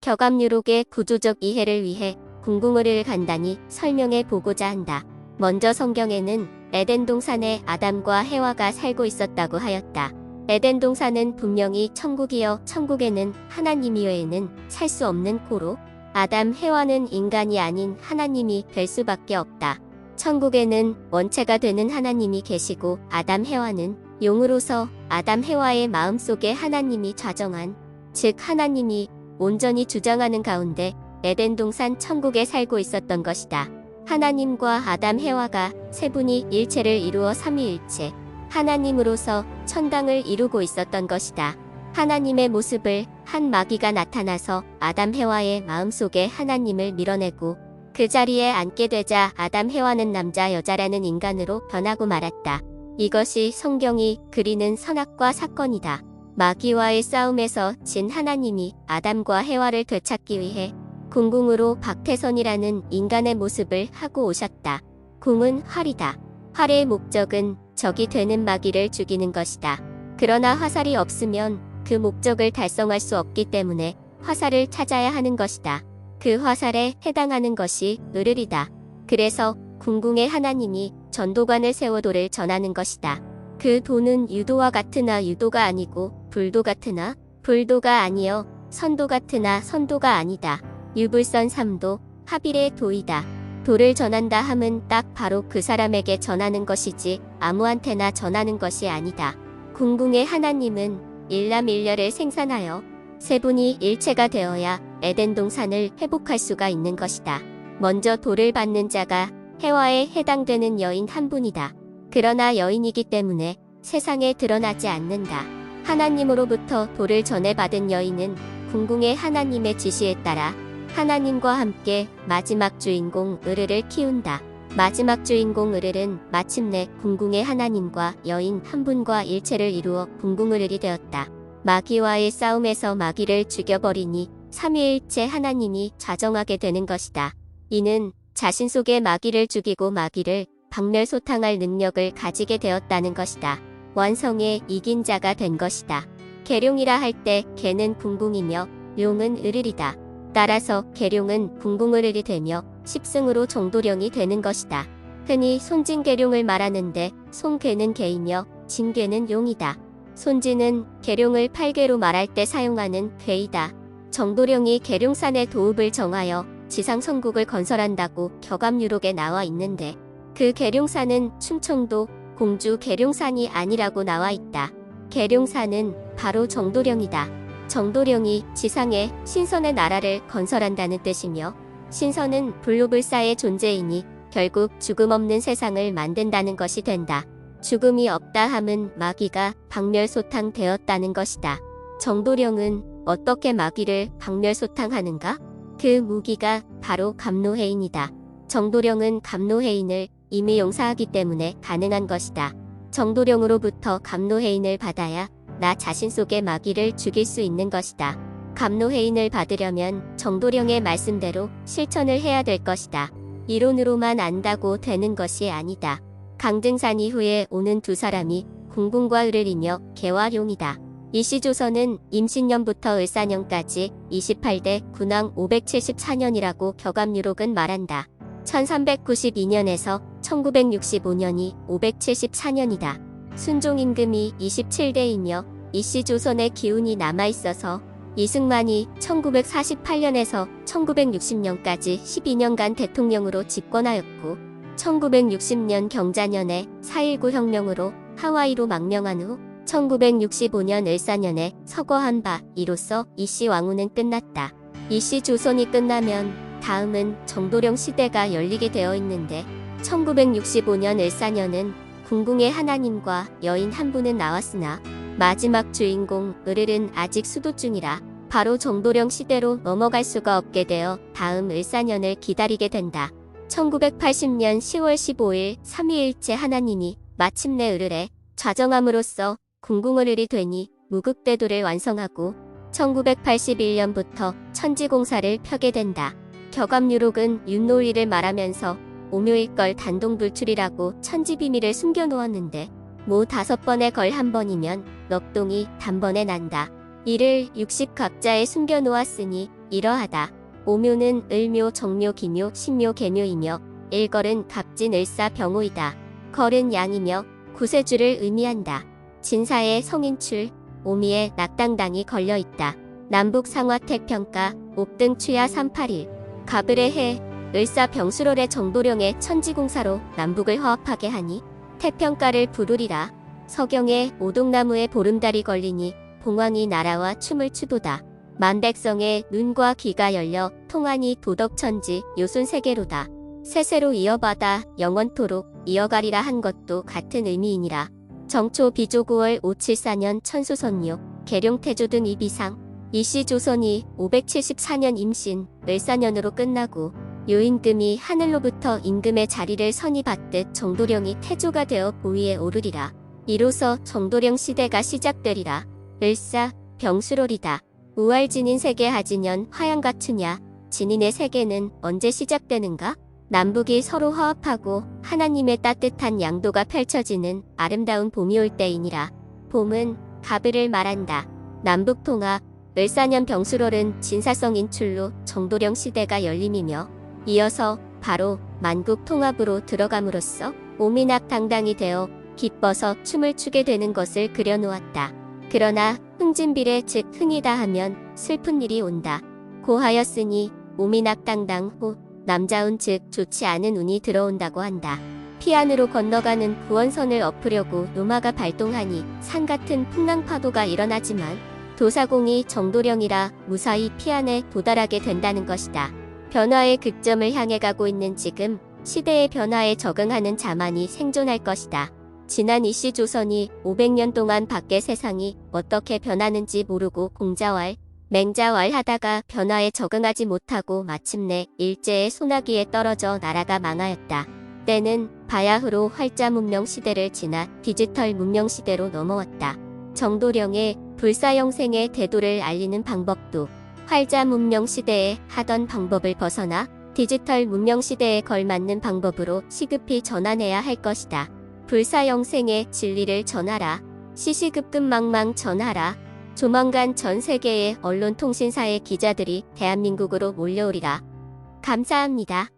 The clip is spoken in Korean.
격압유록의 구조적 이해를 위해 궁궁을 간단히 설명해 보고자 한다. 먼저 성경에는 에덴 동산에 아담과 해와가 살고 있었다고 하였다. 에덴 동산은 분명히 천국이여 천국에는 하나님 이외에는 살 수 없는 고로 아담 해와는 인간이 아닌 하나님이 될 수밖에 없다. 천국에는 원체가 되는 하나님이 계시고 아담 해와는 용으로서 아담 해와의 마음속에 하나님이 좌정한, 즉 하나님이 온전히 주장하는 가운데 에덴 동산 천국에 살고 있었던 것이다. 하나님과 아담 해와가 세 분이 일체를 이루어 삼위일체 하나님으로서 천당을 이루고 있었던 것이다. 하나님의 모습을 한 마귀가 나타나서 아담 해와의 마음속에 하나님을 밀어내고 그 자리에 앉게 되자 아담 해와는 남자 여자라는 인간으로 변하고 말았다. 이것이 성경이 그리는 선악과 사건이다. 마귀와의 싸움에서 진 하나님이 아담과 해와를 되찾기 위해 궁궁으로 박태선이라는 인간의 모습을 하고 오셨다. 궁은 활이다. 활의 목적은 적이 되는 마귀를 죽이는 것이다. 그러나 화살이 없으면 그 목적을 달성할 수 없기 때문에 화살을 찾아야 하는 것이다. 그 화살에 해당하는 것이 을을이다. 그래서 궁궁의 하나님이 전도관을 세워 도를 전하는 것이다. 그 도는 유도와 같으나 유도가 아니고 불도 같으나 불도가 아니여 선도 같으나 선도가 아니다. 유불선 3도 하빌의 도이다. 도를 전한다 함은 딱 바로 그 사람에게 전하는 것이지 아무한테나 전하는 것이 아니다. 궁궁의 하나님은 일남일녀를 생산하여 세 분이 일체가 되어야 에덴 동산을 회복할 수가 있는 것이다. 먼저 도를 받는 자가 해와에 해당되는 여인 한 분이다. 그러나 여인이기 때문에 세상에 드러나지 않는다. 하나님으로부터 도를 전해받은 여인은 궁궁의 하나님의 지시에 따라 하나님과 함께 마지막 주인공 을을 키운다. 마지막 주인공 을은 마침내 궁궁의 하나님과 여인 한 분과 일체를 이루어 궁궁을이 되었다. 마귀와의 싸움에서 마귀를 죽여버리니 삼위일체 하나님이 좌정하게 되는 것이다. 이는 자신 속에 마귀를 죽이고 마귀를 박멸소탕할 능력을 가지게 되었다는 것이다. 원성에 이긴 자가 된 것이다. 계룡이라 할 때 개는 궁궁이며 용은 을이다. 따라서 계룡은 궁궁을이 되며 십승으로 정도령이 되는 것이다. 흔히 손진계룡을 말하는데 손괴는 개이며 진괴는 용이다. 손진은 계룡을 팔괴로 말할 때 사용하는 괴이다. 정도령이 계룡산의 도읍을 정하여 지상성국을 건설한다고 격압유록에 나와 있는데 그 계룡산은 충청도 공주 계룡산이 아니라고 나와 있다. 계룡산은 바로 정도령이다. 정도령이 지상에 신선의 나라를 건설한다는 뜻이며 신선은 불로불사의 존재이니 결국 죽음 없는 세상을 만든다는 것이 된다. 죽음이 없다 함은 마귀가 박멸소탕 되었다는 것이다. 정도령은 어떻게 마귀를 박멸소탕하는가? 그 무기가 바로 갑노해인이다. 정도령은 갑노해인을 이미 용사하기 때문에 가능한 것이다. 정도령으로부터 갑노해인을 받아야 나 자신 속의 마귀를 죽일 수 있는 것이다. 갑노해인을 받으려면 정도령의 말씀대로 실천을 해야 될 것이다. 이론으로만 안다고 되는 것이 아니다. 강등산 이후에 오는 두 사람이 궁궁과 을이며 개와 용이다. 이시조선은 임신년부터 을사년까지 28대 군왕 574년이라고 격압유록은 말한다. 1392년에서 1965년이 574년이다. 순종임금이 27대이며 이시조선의 기운이 남아있어서 이승만이 1948년에서 1960년까지 12년간 대통령으로 집권하였고 1960년 경자년에 4.19 혁명으로 하와이로 망명한 후 1965년 을사년에 서거한 바 이로써 이씨 왕후는 끝났다. 이씨 조선이 끝나면 다음은 정도령 시대가 열리게 되어 있는데 1965년 을사년은 궁궁의 하나님과 여인 한 분은 나왔으나 마지막 주인공 을은 아직 수도 중이라 바로 정도령 시대로 넘어갈 수가 없게 되어 다음 을사년을 기다리게 된다. 1980년 10월 15일 삼위일체 하나님이 마침내 을에 좌정함으로써 궁궁을이 되니 무극대도를 완성하고 1981년부터 천지공사를 펴게 된다. 격압유록은 윷놀이를 말하면서 오묘일걸 단동불출이라고 천지비밀을 숨겨놓았는데 모 5번에 걸 1번이면 넉동이 단번에 난다. 이를 60각자에 숨겨놓았으니 이러하다. 오묘는 을묘, 정묘, 기묘, 신묘, 계묘이며 일걸은 갑진, 을사, 병호이다. 걸은 양이며 구세주를 의미한다. 진사에 성인출, 오미에 낙당당이 걸려있다. 남북 상화택 평가, 옥등 추야 381. 가을의 해, 을사 병수롤의 정도령의 천지공사로 남북을 화합하게 하니 태평가를 부르리라. 서경에 오동나무에 보름달이 걸리니 봉황이 나라와 춤을 추도다. 만백성의 눈과 귀가 열려 통하니 도덕천지 요순세계로다. 세세로 이어받아 영원토록 이어가리라 한 것도 같은 의미이니라. 정초 비조 9월 574년 천수선묘, 계룡태조 등 이비상. 이씨 조선이 574년 임신, 을사년으로 끝나고 요임금이 하늘로부터 임금의 자리를 선이 받듯 정도령이 태조가 되어 보위에 오르리라. 이로써 정도령 시대가 시작되리라. 을사, 병수롤이다. 우활진인 세계 하진년 화양가추냐. 진인의 세계는 언제 시작되는가? 남북이 서로 화합하고 하나님의 따뜻한 양도가 펼쳐지는 아름다운 봄이 올 때이니라. 봄은 가을을 말한다. 남북통합, 을사년 병수롤은 진사성 인출로 정도령 시대가 열림이며 이어서 바로 만국 통합으로 들어감으로써 오미낙당당이 되어 기뻐서 춤을 추게 되는 것을 그려놓았다. 그러나 흥진비례 즉 흥이다 하면 슬픈 일이 온다. 고하였으니 오미낙당당 후 남자운 즉 좋지 않은 운이 들어온다고 한다. 피안으로 건너가는 구원선을 엎으려고 노마가 발동하니 산같은 풍랑파도가 일어나지만 도사공이 정도령이라 무사히 피안에 도달하게 된다는 것이다. 변화의 극점을 향해 가고 있는 지금 시대의 변화에 적응하는 자만이 생존할 것이다. 지난 이씨 조선이 500년 동안 밖의 세상이 어떻게 변하는지 모르고 공자왈, 맹자왈 하다가 변화에 적응하지 못하고 마침내 일제의 소나기에 떨어져 나라가 망하였다. 때는 바야흐로 활자 문명 시대를 지나 디지털 문명 시대로 넘어왔다. 정도령의 불사영생의 대도를 알리는 방법도 활자 문명 시대에 하던 방법을 벗어나 디지털 문명 시대에 걸맞는 방법으로 시급히 전환해야 할 것이다. 불사영생의 진리를 전하라. 시시급급망망 전하라. 조만간 전 세계의 언론통신사의 기자들이 대한민국으로 몰려오리라. 감사합니다.